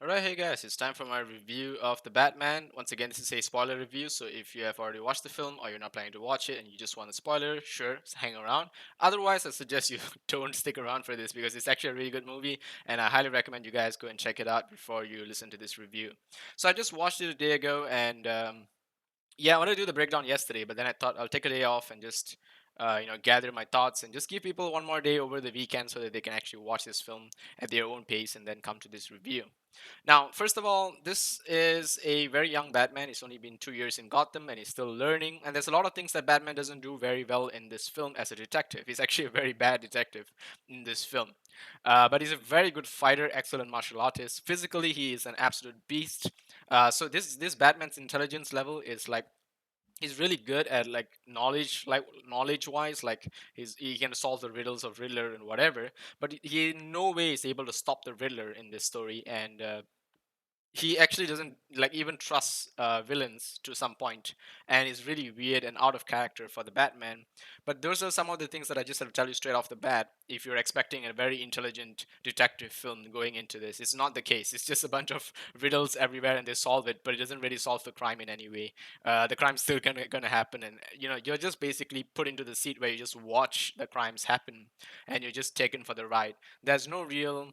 Alright, hey guys, it's time for my review of The Batman. Once again, this is a spoiler review, so if you have already watched the film or you're not planning to watch it and you just want a spoiler, sure, hang around. Otherwise, I suggest you don't stick around for this because it's actually a really good movie and I highly recommend you guys go and check it out before you listen to this review. So I just watched it a day ago and yeah, I wanted to do the breakdown yesterday, but then I thought I'll take a day off and just gather my thoughts and just give people one more day over the weekend so that they can actually watch this film at their own pace and then come to this review. Now, first of all, this is a very young Batman. He's only been 2 years in Gotham and he's still learning. And there's a lot of things that Batman doesn't do very well in this film as a detective. He's actually a very bad detective in this film. But he's a very good fighter, excellent martial artist. Physically, he is an absolute beast. So this Batman's intelligence level is like he's really good at like knowledge wise, like he can solve the riddles of Riddler and whatever, but he in no way is able to stop the Riddler in this story. And he actually doesn't like even trust villains to some point, and is really weird and out of character for the Batman. But those are some of the things that I just have to tell you straight off the bat. If you're expecting a very intelligent detective film going into this, it's not the case. It's just a bunch of riddles everywhere and they solve it, but it doesn't really solve the crime in any way. The crime's still gonna happen, and you're just basically put into the seat where you just watch the crimes happen and you're just taken for the ride. There's no real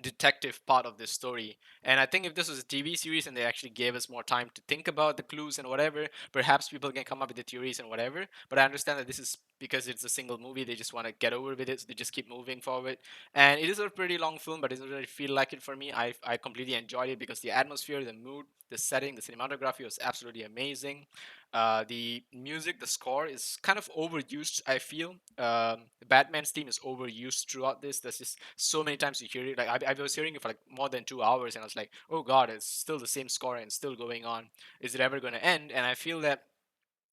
detective part of this story. And I think if this was a TV series and they actually gave us more time to think about the clues and whatever, perhaps people can come up with the theories and whatever. But I understand that this is because it's a single movie, they just want to get over with it, so they just keep moving forward. And it is a pretty long film, but it doesn't really feel like it for me. I completely enjoyed it because the atmosphere, the mood, the setting, the cinematography was absolutely amazing. The music, the score is kind of overused, I feel. Batman's theme is overused throughout this. There's just so many times you hear it. Like I was hearing it for like more than 2 hours, and I was like, oh god, it's still the same score and still going on. Is it ever going to end? And I feel that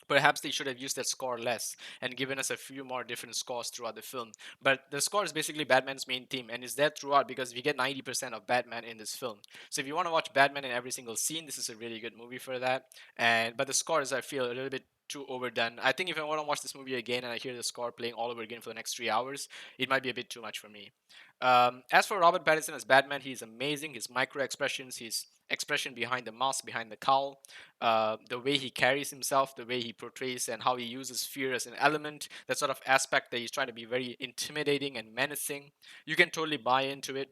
perhaps they should have used that score less and given us a few more different scores throughout the film. But the score is basically Batman's main theme and is there throughout because we get 90% of Batman in this film. So if you want to watch Batman in every single scene, this is a really good movie for that. And but the score is, I feel, a little bit too overdone. I think if I want to watch this movie again and I hear the score playing all over again for the next 3 hours, it might be a bit too much for me. As for Robert Pattinson as Batman, he's amazing. His micro expressions, his expression behind the mask, behind the cowl, the way he carries himself, the way he portrays, and how he uses fear as an element, that sort of aspect that he's trying to be very intimidating and menacing. You can totally buy into it.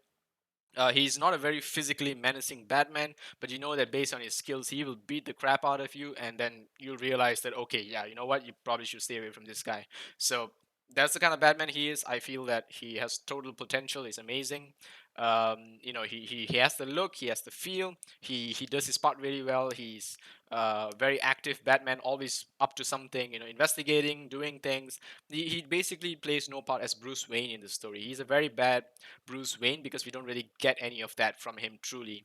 He's not a very physically menacing Batman, but you know that based on his skills, he will beat the crap out of you, and then you'll realize that, okay, yeah, you know what, you probably should stay away from this guy. So that's the kind of Batman he is. I feel that he has total potential. He's amazing. He has the look, he has the feel, he does his part really well. He's very active Batman, always up to something, investigating, doing things. He basically plays no part as Bruce Wayne in the story. He's a very bad Bruce Wayne because we don't really get any of that from him truly.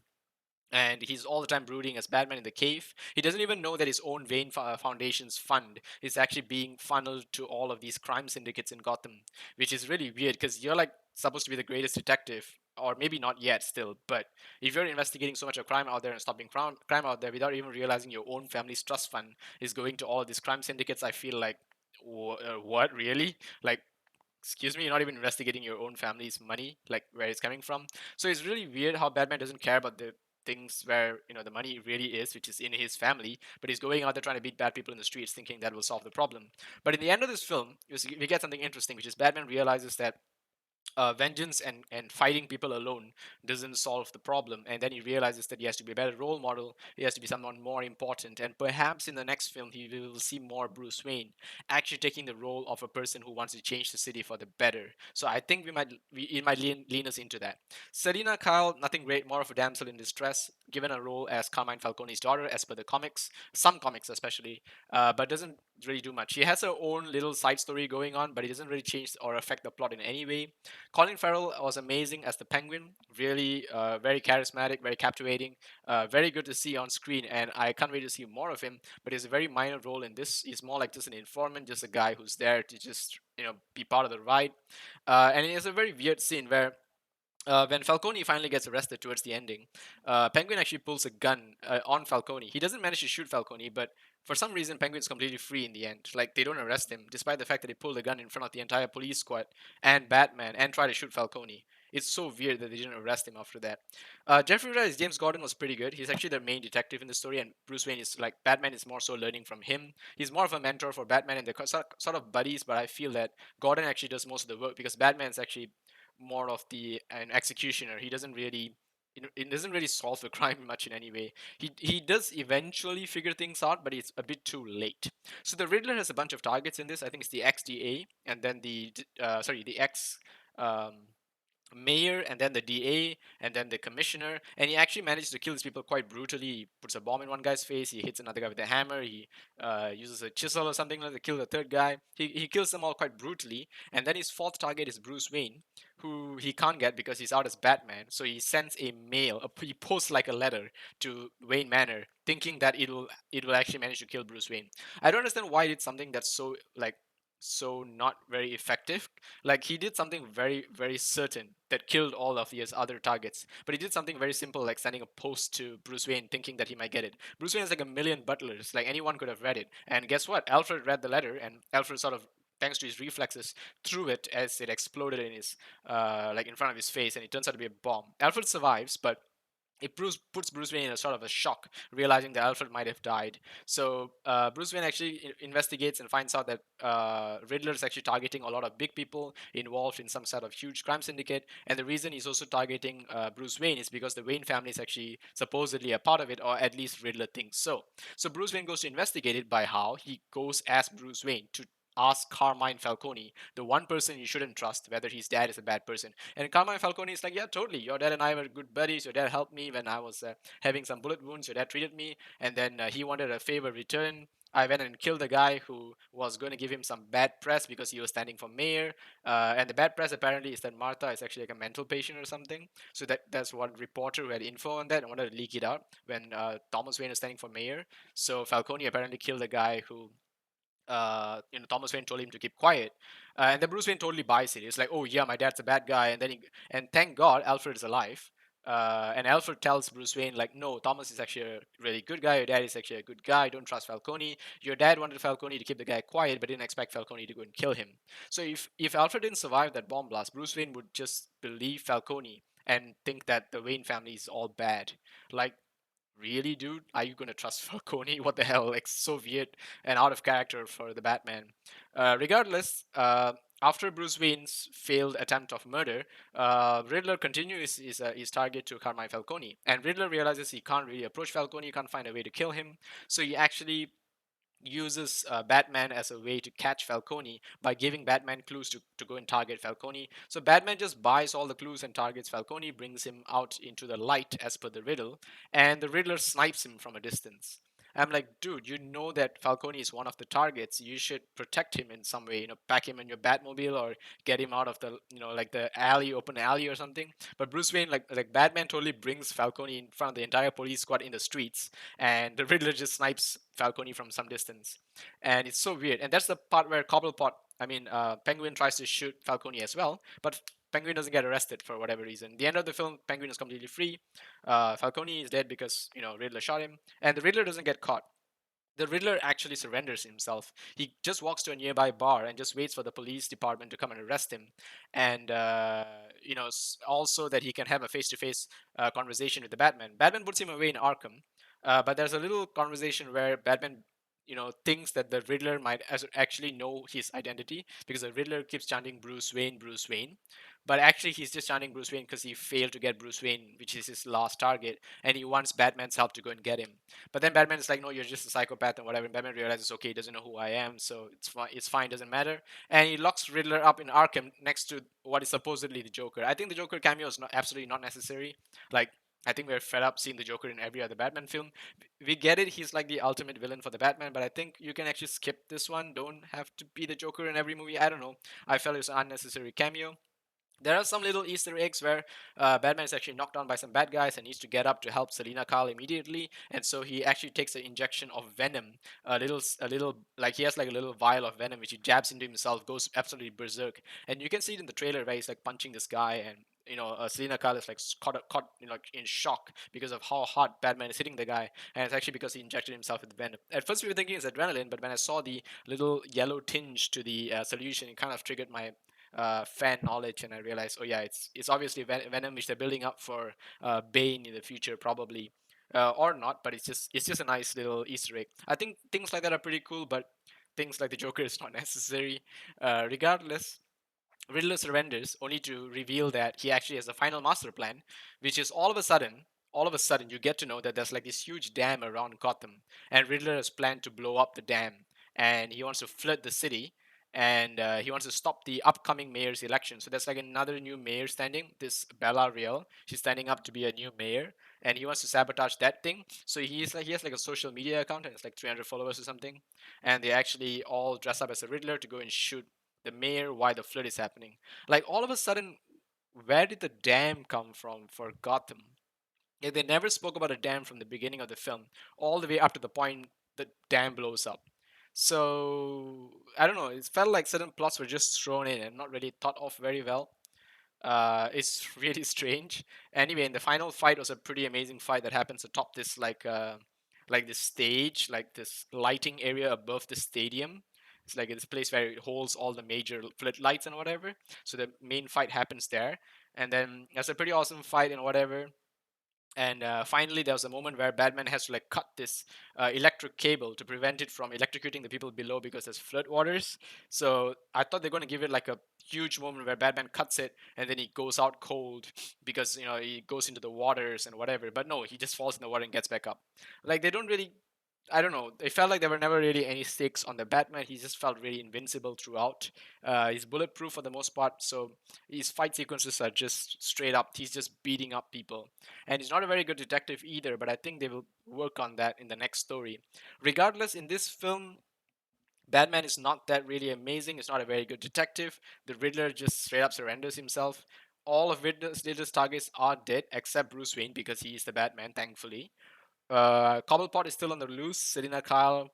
And he's all the time brooding as Batman in the cave. He doesn't even know that his own Wayne Foundation's fund is actually being funneled to all of these crime syndicates in Gotham, which is really weird because you're like supposed to be the greatest detective, or maybe not yet still, but if you're investigating so much of crime out there and stopping crime out there without even realizing your own family's trust fund is going to all of these crime syndicates, I feel like, what really? Like, excuse me, you're not even investigating your own family's money, like where it's coming from. So it's really weird how Batman doesn't care about the things where the money really is, which is in his family, but he's going out there trying to beat bad people in the streets thinking that will solve the problem. But in the end of this film, we get something interesting, which is Batman realizes that vengeance and fighting people alone doesn't solve the problem. And then he realizes that he has to be a better role model. He has to be someone more important. And perhaps in the next film, he will see more Bruce Wayne actually taking the role of a person who wants to change the city for the better. So I think it might lean us into that. Serena Kyle, nothing great, more of a damsel in distress, given a role as Carmine Falcone's daughter, as per the comics, some comics especially, but doesn't really do much. She has her own little side story going on, but it doesn't really change or affect the plot in any way. Colin Farrell was amazing as the Penguin. Really, very charismatic, very captivating, very good to see on screen, and I can't wait to see more of him. But he's a very minor role in this. He's more like just an informant, just a guy who's there to just be part of the ride. And it's a very weird scene where when Falcone finally gets arrested towards the ending, Penguin actually pulls a gun on Falcone. He doesn't manage to shoot Falcone, but for some reason, Penguin's completely free in the end. Like, they don't arrest him, despite the fact that they pull the gun in front of the entire police squad and Batman and try to shoot Falcone. It's so weird that they didn't arrest him after that. Jeffrey Wright as James Gordon was pretty good. He's actually the main detective in the story, and Bruce Wayne is like Batman is more so learning from him. He's more of a mentor for Batman, and they're sort of buddies. But I feel that Gordon actually does most of the work because Batman's actually more of the an executioner. He doesn't really it doesn't really solve the crime much in any way. He does eventually figure things out, but it's a bit too late. So the Riddler has a bunch of targets in this. I think it's the XDA and then the X um, mayor and then the DA and then the commissioner, and he actually managed to kill these people quite brutally. He puts a bomb in one guy's face, he hits another guy with a hammer, he uses a chisel or something like that to kill the third guy. He kills them all quite brutally, and then his fourth target is Bruce Wayne, who he can't get because he's out as Batman. So he sends a mail, he posts like a letter to Wayne Manor, thinking that it will actually manage to kill Bruce Wayne. I don't understand why it's something that's so like so not very effective. Like he did something very certain that killed all of his other targets, but he did something very simple like sending a post to Bruce Wayne thinking that he might get it. Bruce Wayne has like a million butlers, like anyone could have read it. And guess what? Alfred read the letter, and Alfred sort of, thanks to his reflexes, threw it as it exploded in his like in front of his face, and it turns out to be a bomb. Alfred survives, but it puts Bruce Wayne in a sort of a shock, realizing that Alfred might have died. So Bruce Wayne actually investigates and finds out that Riddler is actually targeting a lot of big people involved in some sort of huge crime syndicate. And the reason he's also targeting Bruce Wayne is because the Wayne family is actually supposedly a part of it, or at least Riddler thinks so. So Bruce Wayne goes to investigate it by how he goes as Bruce Wayne to ask Carmine Falcone, the one person you shouldn't trust, whether his dad is a bad person. And Carmine Falcone is like, yeah, totally. Your dad and I were good buddies. Your dad helped me when I was having some bullet wounds. Your dad treated me, and then he wanted a favor return. I went and killed the guy who was going to give him some bad press because he was standing for mayor. And the bad press apparently is that Martha is actually like a mental patient or something. So that's one reporter who had info on that and wanted to leak it out when Thomas Wayne was standing for mayor. So Falcone apparently killed the guy who Thomas Wayne told him to keep quiet, and then Bruce Wayne totally buys it. He's like, "Oh yeah, my dad's a bad guy," and thank God Alfred is alive. And Alfred tells Bruce Wayne like, "No, Thomas is actually a really good guy. Your dad is actually a good guy. Don't trust Falcone. Your dad wanted Falcone to keep the guy quiet, but didn't expect Falcone to go and kill him. So if Alfred didn't survive that bomb blast, Bruce Wayne would just believe Falcone and think that the Wayne family is all bad. Like really, dude? Are you gonna trust Falcone? What the hell? Like, so weird and out of character for the Batman. Regardless, after Bruce Wayne's failed attempt of murder, Riddler continues his target to Carmine Falcone. And Riddler realizes he can't really approach Falcone, he can't find a way to kill him. So he actually uses Batman as a way to catch Falcone by giving Batman clues to go and target Falcone. So Batman just buys all the clues and targets Falcone, brings him out into the light as per the riddle, and the Riddler snipes him from a distance. I'm like, dude, you know that Falcone is one of the targets. You should protect him in some way. Pack him in your Batmobile or get him out of the, like the open alley or something. But Bruce Wayne, like Batman, totally brings Falcone in front of the entire police squad in the streets, and the Riddler just snipes Falcone from some distance, and it's so weird. And that's the part where Penguin tries to shoot Falcone as well, but Penguin doesn't get arrested for whatever reason. The end of the film, Penguin is completely free. Falcone is dead because Riddler shot him, and the Riddler doesn't get caught. The Riddler actually surrenders himself. He just walks to a nearby bar and just waits for the police department to come and arrest him, and also that he can have a face-to-face conversation with the Batman. Batman puts him away in Arkham, but there's a little conversation where Batman, thinks that the Riddler might actually know his identity because the Riddler keeps chanting Bruce Wayne, Bruce Wayne, but actually he's just chanting Bruce Wayne because he failed to get Bruce Wayne, which is his last target, and he wants Batman's help to go and get him. But then Batman is like, no, you're just a psychopath and whatever. And Batman realizes, okay, he doesn't know who I am, so it's fine, doesn't matter. And he locks Riddler up in Arkham next to what is supposedly the Joker. I think the Joker cameo is absolutely not necessary. Like, I think we're fed up seeing the Joker in every other Batman film. We get it, he's like the ultimate villain for the Batman, but I think you can actually skip this one. Don't have to be the Joker in every movie. I don't know. I felt it was an unnecessary cameo. There are some little Easter eggs where Batman is actually knocked down by some bad guys and needs to get up to help Selina Kyle immediately, and so he actually takes an injection of venom, a little like he has like a little vial of venom which he jabs into himself, goes absolutely berserk, and you can see it in the trailer where he's like punching this guy, and Selina Kyle is like caught like in shock because of how hard Batman is hitting the guy, and it's actually because he injected himself with venom. At first we were thinking it's adrenaline, but when I saw the little yellow tinge to the solution, it kind of triggered my fan knowledge, and I realized, oh yeah, it's obviously Venom, which they're building up for Bane in the future, probably. Or not, but it's just a nice little Easter egg. I think things like that are pretty cool, but things like the Joker is not necessary. Regardless, Riddler surrenders only to reveal that he actually has a final master plan, which is all of a sudden, you get to know that there's like this huge dam around Gotham, and Riddler has planned to blow up the dam, and he wants to flood the city, and he wants to stop the upcoming mayor's election. So there's like another new mayor standing, this Bella Real. She's standing up to be a new mayor, and he wants to sabotage that thing. So he has like a social media account, and it's like 300 followers or something, and they actually all dress up as a Riddler to go and shoot the mayor why the flood is happening. Like all of a sudden, where did the dam come from for Gotham? Yeah, they never spoke about a dam from the beginning of the film, all the way up to the point the dam blows up. So I don't know. It felt like certain plots were just thrown in and not really thought of very well. It's really strange. Anyway, in the final fight was a pretty amazing fight that happens atop this like this stage, like this lighting area above the stadium. It's like this place where it holds all the major floodlights and whatever. So the main fight happens there, and then it's a pretty awesome fight and whatever. And finally, there was a moment where Batman has to like cut this electric cable to prevent it from electrocuting the people below because there's flood waters. So I thought they're going to give it like a huge moment where Batman cuts it and then he goes out cold because he goes into the waters and whatever. But no, he just falls in the water and gets back up. Like they don't really, I don't know. It felt like there were never really any stakes on the Batman. He just felt really invincible throughout. He's bulletproof for the most part, so his fight sequences are just straight up. He's just beating up people, and he's not a very good detective either. But I think they will work on that in the next story. Regardless, in this film, Batman is not that really amazing. He's not a very good detective. The Riddler just straight up surrenders himself. All of Riddler's targets are dead except Bruce Wayne because he is the Batman, thankfully. Cobblepot is still on the loose. Serena Kyle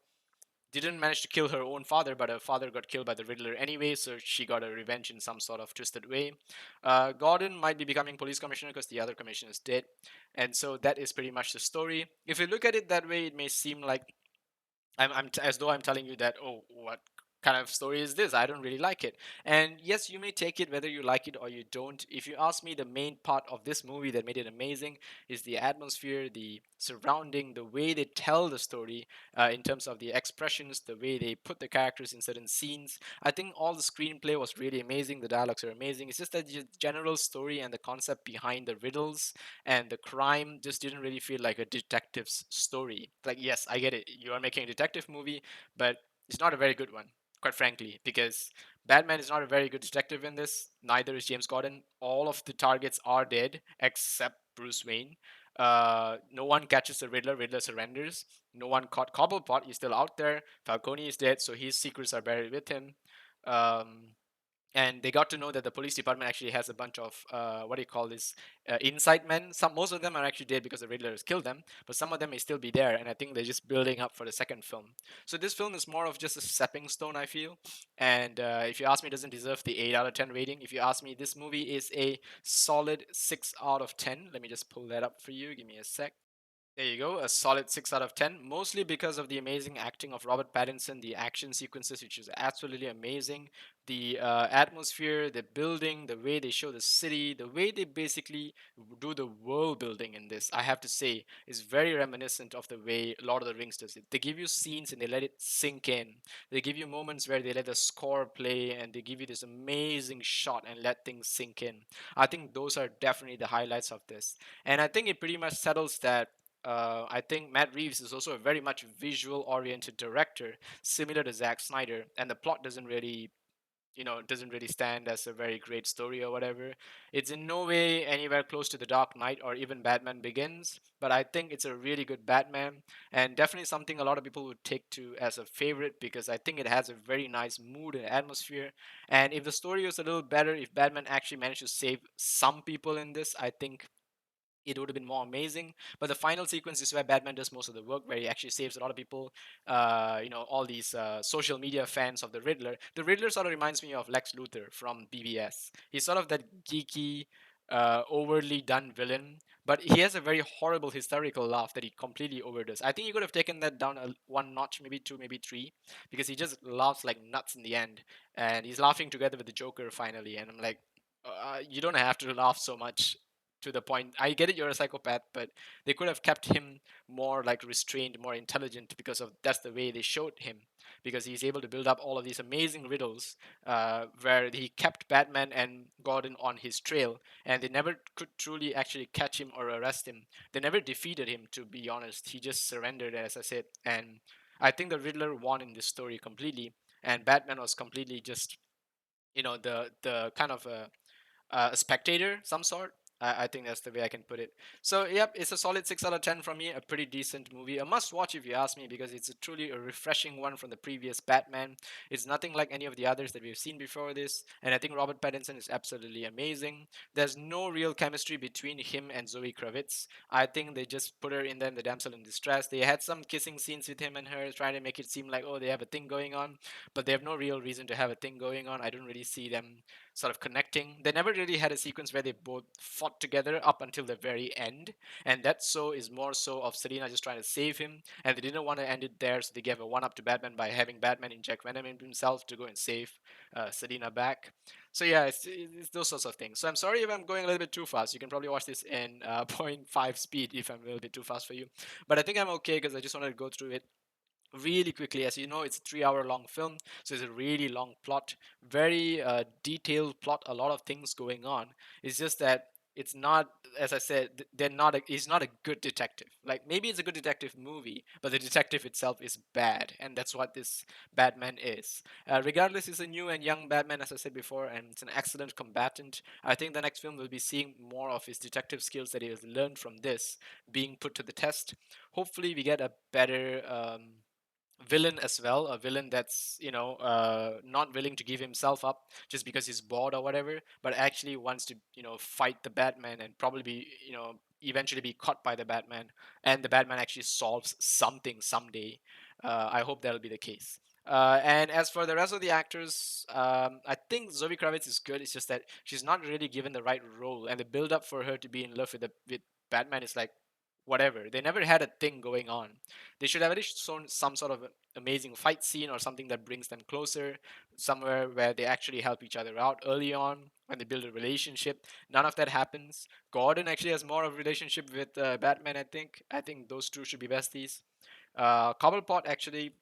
didn't manage to kill her own father, but her father got killed by the Riddler anyway, so she got a revenge in some sort of twisted way. Gordon might be becoming police commissioner because the other commissioner is dead, and so that is pretty much the story. If you look at it that way, it may seem like as though I'm telling you that, oh, what kind of story is this? I don't really like it. And yes, you may take it whether you like it or you don't. If you ask me, the main part of this movie that made it amazing is the atmosphere, the surrounding, the way they tell the story, in terms of the expressions, the way they put the characters in certain scenes. I think all the screenplay was really amazing. The dialogues are amazing. It's just that the general story and the concept behind the riddles and the crime just didn't really feel like a detective's story. Like, yes, I get it. You are making a detective movie, but it's not a very good one, quite frankly, because Batman is not a very good detective in this. Neither is James Gordon. All of the targets are dead except Bruce Wayne. No one catches the Riddler. Riddler surrenders. No one caught Cobblepot. He's still out there. Falcone is dead, so his secrets are buried with him. Um, and they got to know that the police department actually has a bunch of what do you call this, inside men. Most of them are actually dead because the Riddler has killed them, but some of them may still be there, and I think they're just building up for the second film. So this film is more of just a stepping stone, I feel. And if you ask me, it doesn't deserve the 8 out of 10 rating. If you ask me, this movie is a solid 6 out of 10. Let me just pull that up for you, give me a sec. There you go, a solid 6 out of 10, mostly because of the amazing acting of Robert Pattinson, the action sequences, which is absolutely amazing, the atmosphere, the building, the way they show the city, the way they basically do the world building in this, I have to say, is very reminiscent of the way Lord of the Rings does it. They give you scenes and they let it sink in. They give you moments where they let the score play and they give you this amazing shot and let things sink in. I think those are definitely the highlights of this. And I think it pretty much settles that I think Matt Reeves is also a very much visual oriented director, similar to Zack Snyder, and the plot doesn't really stand as a very great story or whatever. It's in no way anywhere close to The Dark Knight or even Batman Begins, but I think it's a really good Batman and definitely something a lot of people would take to as a favorite because I think it has a very nice mood and atmosphere. And if the story was a little better, if Batman actually managed to save some people in this, I think it would have been more amazing. But the final sequence is where Batman does most of the work, where he actually saves a lot of people. All these social media fans of the Riddler. The Riddler sort of reminds me of Lex Luthor from BVS. He's sort of that geeky, overly done villain, but he has a very horrible hysterical laugh that he completely overdoes. I think he could have taken that down one notch, maybe two, maybe three, because he just laughs like nuts in the end, and he's laughing together with the Joker finally, and I'm like, you don't have to laugh so much to the point. I get it, you're a psychopath, but they could have kept him more like restrained, more intelligent, because of that's the way they showed him, because he's able to build up all of these amazing riddles, where he kept Batman and Gordon on his trail, and they never could truly actually catch him or arrest him. They never defeated him, to be honest. He just surrendered, as I said, and I think the Riddler won in this story completely, and Batman was completely just, the kind of a spectator, some sort. I think that's the way I can put it. So, yep, it's a solid 6 out of 10 from me. A pretty decent movie. A must watch if you ask me, because it's a truly a refreshing one from the previous Batman. It's nothing like any of the others that we've seen before this. And I think Robert Pattinson is absolutely amazing. There's no real chemistry between him and Zoe Kravitz. I think they just put her in there in the damsel in distress. They had some kissing scenes with him and her, trying to make it seem like, oh, they have a thing going on. But they have no real reason to have a thing going on. I don't really see them sort of connecting. They never really had a sequence where they both fought together up until the very end, and that so is more so of Selina just trying to save him, and they didn't want to end it there, so they gave a one up to Batman by having Batman inject venom into himself to go and save Selina back. So yeah, it's those sorts of things. So I'm sorry if I'm going a little bit too fast. You can probably watch this in zero point 0.5 speed if I'm a little bit too fast for you, but I think I'm okay because I just wanted to go through it really quickly. As you know, it's a 3 hour long film, so it's a really long plot, very detailed plot, a lot of things going on. It's just that it's not, as I said, he's not a good detective. Like, maybe it's a good detective movie, but the detective itself is bad, and that's what this Batman is. Regardless, he's a new and young Batman, as I said before, and it's an excellent combatant. I think the next film will be seeing more of his detective skills that he has learned from this being put to the test. Hopefully we get a better villain as well, a villain that's, not willing to give himself up just because he's bored or whatever, but actually wants to, fight the Batman and probably be, eventually be caught by the Batman, and the Batman actually solves something someday. I hope that'll be the case. And as for the rest of the actors, I think Zoe Kravitz is good. It's just that she's not really given the right role, and the build up for her to be in love with Batman is like whatever. They never had a thing going on. They should have at least shown some sort of amazing fight scene or something that brings them closer, somewhere where they actually help each other out early on when they build a relationship. None of that happens. Gordon actually has more of a relationship with Batman. I think those two should be besties. Cobblepot actually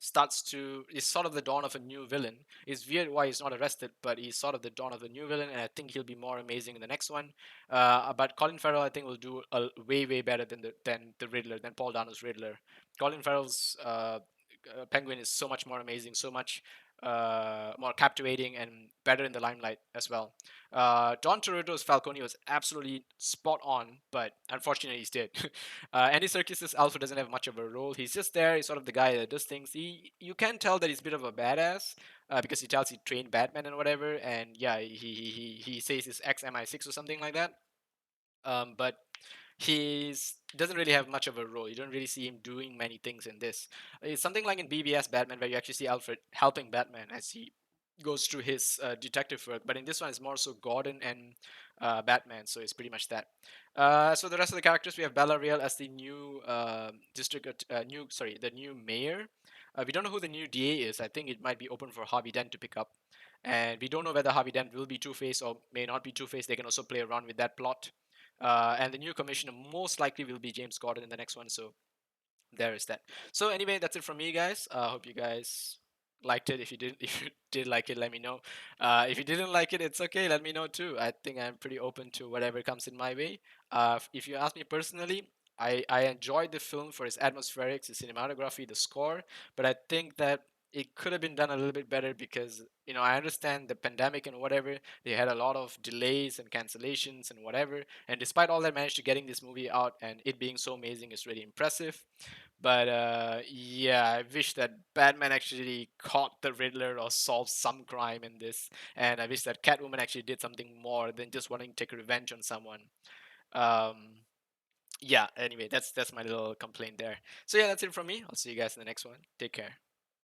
starts to is sort of the dawn of a new villain. It's weird why he's not arrested, but he's sort of the dawn of a new villain, and I think he'll be more amazing in the next one. But Colin Farrell, I think, will do a way better than the Riddler, than Paul Dano's Riddler. Colin Farrell's Penguin is so much more amazing, so much more captivating and better in the limelight as well. Don Toretto's Falcone was absolutely spot on, but unfortunately he's dead. Andy Serkis's Alpha doesn't have much of a role. He's just there. He's sort of the guy that does things. You can tell that he's a bit of a badass, because he tells he trained Batman and whatever. And yeah, he says he's ex MI6 or something like that. But he's doesn't really have much of a role. You don't really see him doing many things in this. It's something like in BBS Batman, where you actually see Alfred helping Batman as he goes through his detective work. But in this one, it's more so Gordon and Batman. So it's pretty much that. So the rest of the characters, we have Bella Real as the new the new mayor. We don't know who the new DA is. I think it might be open for Harvey Dent to pick up. And we don't know whether Harvey Dent will be Two Face or may not be Two Face. They can also play around with that plot. And the new commissioner most likely will be James Gordon in the next one. So there is that. So anyway, that's it from me, guys. Hope you guys liked it. If you did, if you did like it, let me know. If you didn't like it, it's okay. Let me know too. I think I'm pretty open to whatever comes in my way. If you ask me personally, I enjoyed the film for its atmospherics, the cinematography, the score, but I think that it could have been done a little bit better because, I understand the pandemic and whatever. They had a lot of delays and cancellations and whatever, and despite all that, managed to getting this movie out and it being so amazing is really impressive. But yeah, I wish that Batman actually caught the Riddler or solved some crime in this, and I wish that Catwoman actually did something more than just wanting to take revenge on someone. Um, yeah. Anyway, that's my little complaint there. So yeah, that's it from me. I'll see you guys in the next one. Take care.